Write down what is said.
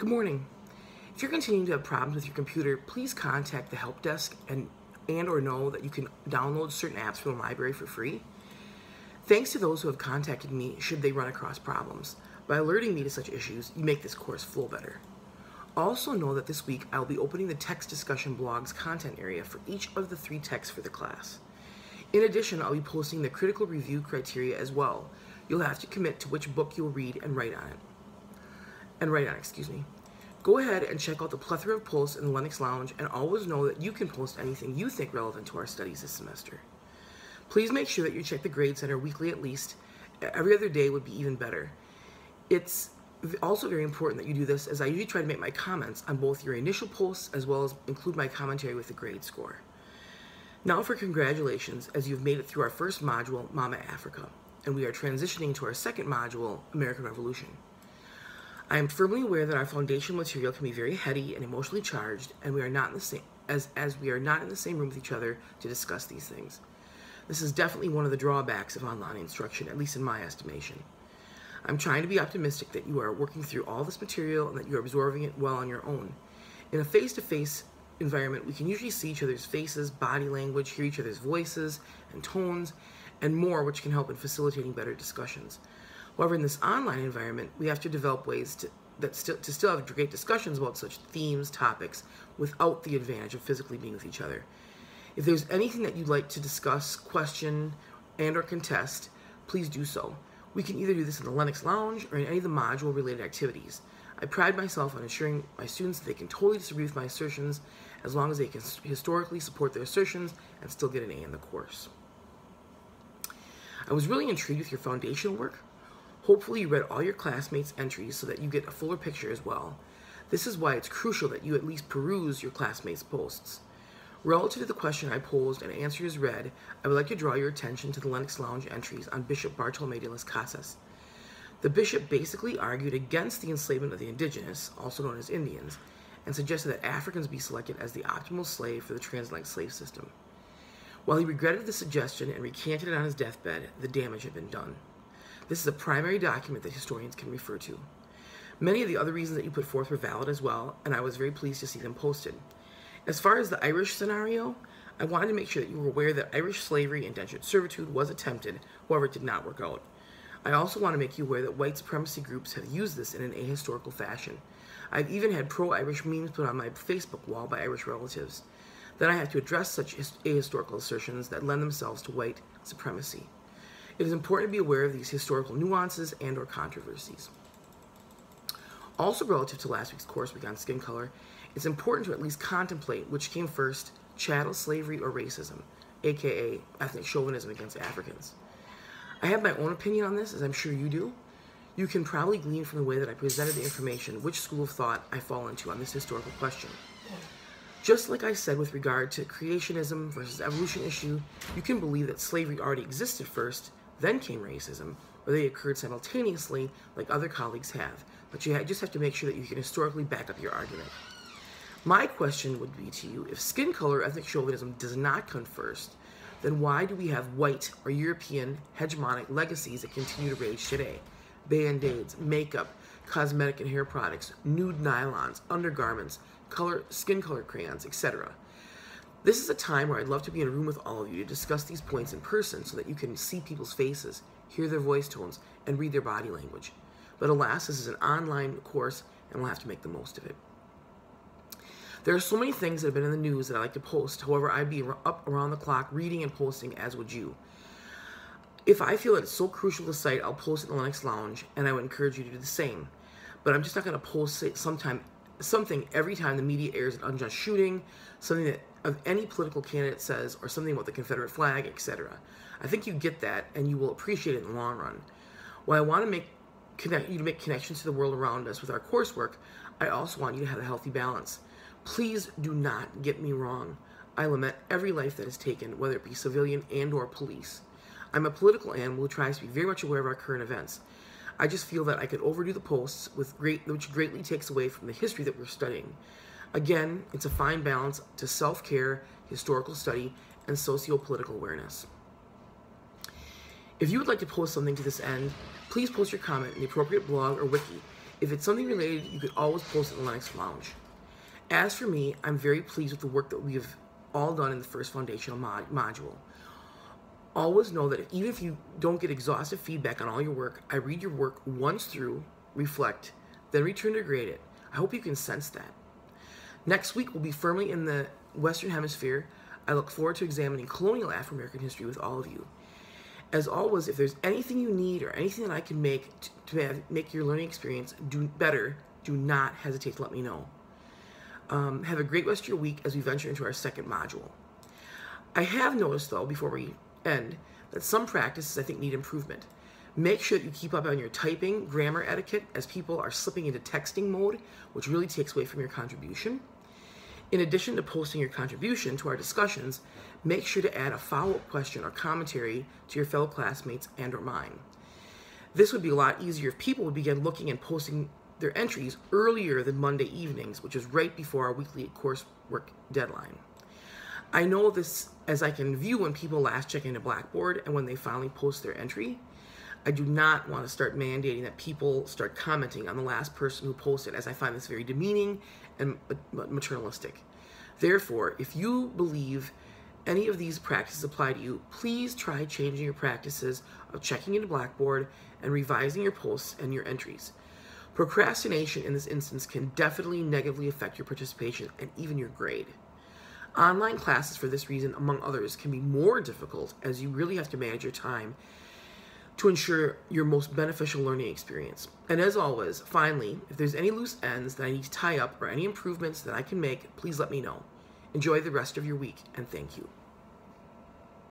Good morning. If you're continuing to have problems with your computer, please contact the help desk and or know that you can download certain apps from the library for free. Thanks to those who have contacted me should they run across problems. By alerting me to such issues, you make this course flow better. Also know that this week I'll be opening the text discussion blog's content area for each of the 3 texts for the class. In addition, I'll be posting the critical review criteria as well. You'll have to commit to which book you'll read and write on it. Go ahead and check out the plethora of posts in the Lennox Lounge, and always know that you can post anything you think relevant to our studies this semester. Please make sure that you check the Grade Center weekly at least. Every other day would be even better. It's also very important that you do this, as I usually try to make my comments on both your initial posts as well as include my commentary with the grade score. Now for congratulations, as you've made it through our first module, Mama Africa, and we are transitioning to our second module, American Revolution. I am firmly aware that our foundational material can be very heady and emotionally charged, and we are not in the same we are not in the same room with each other to discuss these things. This is definitely one of the drawbacks of online instruction, at least in my estimation. I'm trying to be optimistic that you are working through all this material and that you are absorbing it well on your own. In a face-to-face environment, we can usually see each other's faces, body language, hear each other's voices and tones, and more, which can help in facilitating better discussions. However, in this online environment, we have to develop ways to still have great discussions about such themes, topics, without the advantage of physically being with each other. If there's anything that you'd like to discuss, question, and or contest, please do so. We can either do this in the Lennox Lounge or in any of the module-related activities. I pride myself on assuring my students that they can totally disagree with my assertions as long as they can historically support their assertions and still get an A in the course. I was really intrigued with your foundational work. Hopefully you read all your classmates' entries so that you get a fuller picture as well. This is why it's crucial that you at least peruse your classmates' posts. Relative to the question I posed and answers read, I would like to draw your attention to the Lennox Lounge entries on Bishop Bartolomé de las Casas. The bishop basically argued against the enslavement of the indigenous, also known as Indians, and suggested that Africans be selected as the optimal slave for the transatlantic slave system. While he regretted the suggestion and recanted it on his deathbed, the damage had been done. This is a primary document that historians can refer to. Many of the other reasons that you put forth were valid as well, and I was very pleased to see them posted. As far as the Irish scenario, I wanted to make sure that you were aware that Irish slavery and indentured servitude was attempted, however it did not work out. I also want to make you aware that white supremacy groups have used this in an ahistorical fashion. I've even had pro-Irish memes put on my Facebook wall by Irish relatives. Then I have to address such ahistorical assertions that lend themselves to white supremacy. It is important to be aware of these historical nuances and or controversies. Also relative to last week's course week on skin color, it's important to at least contemplate which came first, chattel slavery or racism, aka ethnic chauvinism against Africans. I have my own opinion on this, as I'm sure you do. You can probably glean from the way that I presented the information which school of thought I fall into on this historical question. Just like I said with regard to creationism versus evolution issue, you can believe that slavery already existed first, then came racism, or they occurred simultaneously like other colleagues have, but you just have to make sure that you can historically back up your argument. My question would be to you, if skin color ethnic chauvinism does not come first, then why do we have white or European hegemonic legacies that continue to rage today? Band-aids, makeup, cosmetic and hair products, nude nylons, undergarments, skin color crayons, etc. This is a time where I'd love to be in a room with all of you to discuss these points in person so that you can see people's faces, hear their voice tones, and read their body language. But alas, this is an online course, and we'll have to make the most of it. There are so many things that have been in the news that I like to post. However, I'd be up around the clock reading and posting, as would you. If I feel that it's so crucial to cite, I'll post it in the Lennox Lounge, and I would encourage you to do the same. But I'm just not going to post something every time the media airs an unjust shooting, something that of any political candidate says, or something about the Confederate flag, etc. I think you get that, and you will appreciate it in the long run. While I want to connect you to make connections to the world around us with our coursework, I also want you to have a healthy balance. Please do not get me wrong. I lament every life that is taken, whether it be civilian and or police. I'm a political animal who tries to be very much aware of our current events. I just feel that I could overdo the posts, which greatly takes away from the history that we're studying. Again, it's a fine balance to self-care, historical study, and socio-political awareness. If you would like to post something to this end, please post your comment in the appropriate blog or wiki. If it's something related, you could always post it in the Linux Lounge. As for me, I'm very pleased with the work that we have all done in the first foundational module. Always know that even if you don't get exhaustive feedback on all your work, I read your work once through, reflect, then return to grade it. I hope you can sense that. Next week, we'll be firmly in the Western Hemisphere. I look forward to examining colonial Afro-American history with all of you. As always, if there's anything you need or anything that I can make to make your learning experience better, do not hesitate to let me know. Have a great rest of your week as we venture into our second module. I have noticed, though, before we end, that some practices I think need improvement. Make sure that you keep up on your typing, grammar etiquette, as people are slipping into texting mode, which really takes away from your contribution. In addition to posting your contribution to our discussions, make sure to add a follow-up question or commentary to your fellow classmates and/or mine. This would be a lot easier if people would begin looking and posting their entries earlier than Monday evenings, which is right before our weekly coursework deadline. I know this as I can view when people last check into Blackboard and when they finally post their entry. I do not want to start mandating that people start commenting on the last person who posted, as I find this very demeaning and maternalistic. Therefore, if you believe any of these practices apply to you, please try changing your practices of checking into Blackboard and revising your posts and your entries. Procrastination in this instance can definitely negatively affect your participation and even your grade. Online classes, for this reason, among others, can be more difficult as you really have to manage your time to ensure your most beneficial learning experience. And as always, finally, if there's any loose ends that I need to tie up or any improvements that I can make, please let me know. Enjoy the rest of your week, and thank you.